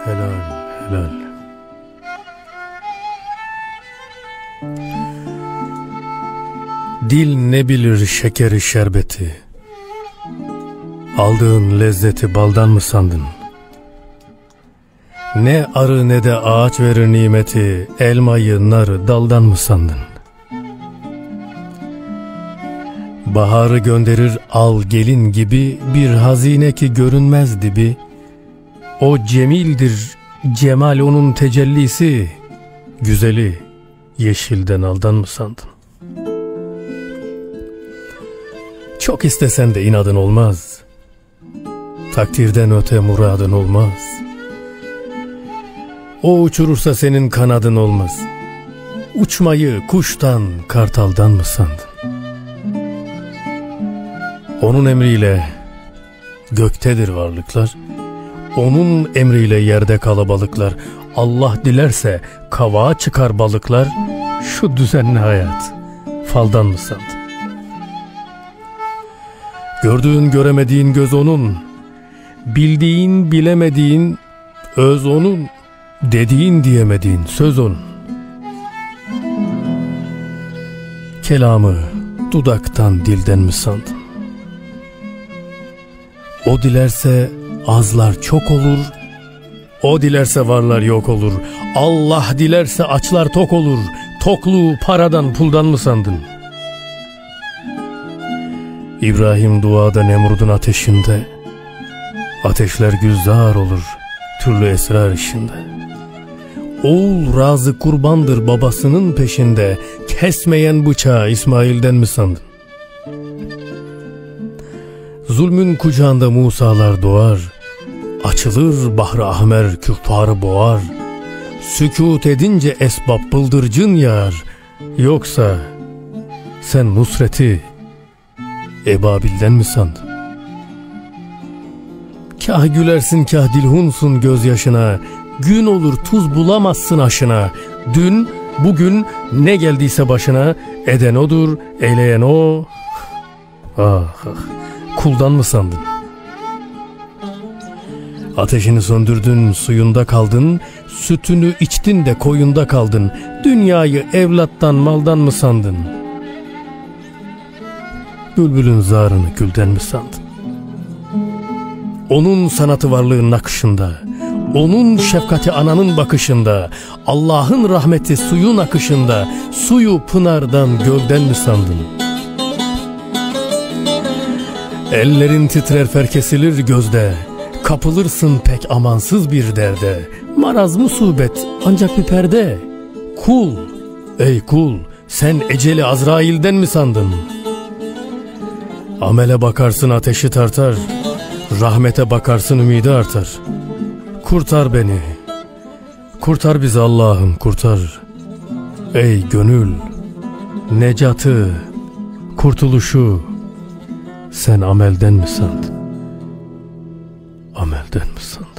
Helal, helal. Dil ne bilir şekeri şerbeti, aldığın lezzeti baldan mı sandın? Ne arı ne de ağaç verir nimeti, elmayı narı daldan mı sandın? Baharı gönderir al gelin gibi, bir hazine ki görünmez dibi. O cemildir, cemal onun tecellisi, güzeli yeşilden aldan mı sandın? Çok istesen de inadın olmaz, takdirden öte muradın olmaz. O uçurursa senin kanadın olmaz, uçmayı kuştan kartaldan mı sandın? Onun emriyle göktedir varlıklar, onun emriyle yerde kalabalıklar. Allah dilerse kavağa çıkar balıklar. Şu düzenli hayat faldan mı sandın? Gördüğün göremediğin göz onun, bildiğin bilemediğin öz onun, dediğin diyemediğin söz onun. Kelamı dudaktan dilden mi sandın? O dilerse azlar çok olur, o dilerse varlar yok olur. Allah dilerse açlar tok olur, tokluğu paradan puldan mı sandın? İbrahim duada Nemrud'un ateşinde, ateşler güzdar olur türlü esrar işinde. Oğul razı kurbandır babasının peşinde, kesmeyen bıçağı İsmail'den mi sandın? Zulmün kucağında Musa'lar doğar, açılır Bahri Ahmer küffarı boğar. Sükût edince esbab bıldırcın yağar, yoksa sen nusreti Ebabil'den mi sandın? Kah gülersin kah dilhunsun gözyaşına, gün olur tuz bulamazsın aşına. Dün bugün ne geldiyse başına, eden odur eyleyen o. Ah ah, kuldan mı sandın? Ateşini söndürdün, suyunda kaldın, sütünü içtin de koyunda kaldın. Dünyayı evlattan maldan mı sandın? Bülbülün zarını gülden mi sandın? Onun sanatı varlığın nakışında, onun şefkati ananın bakışında, Allah'ın rahmeti suyun akışında, suyu pınardan gölden mi sandın? Ellerin titrer fer kesilir gözde, kapılırsın pek amansız bir derde. Maraz musibet ancak bir perde. Kul, ey kul, sen eceli Azrail'den mi sandın? Amele bakarsın ateşi tartar, rahmete bakarsın ümidi artar. Kurtar beni, kurtar bizi Allah'ım kurtar. Ey gönül, necatı, kurtuluşu sen amelden mi sandın? Amelden mi sandın?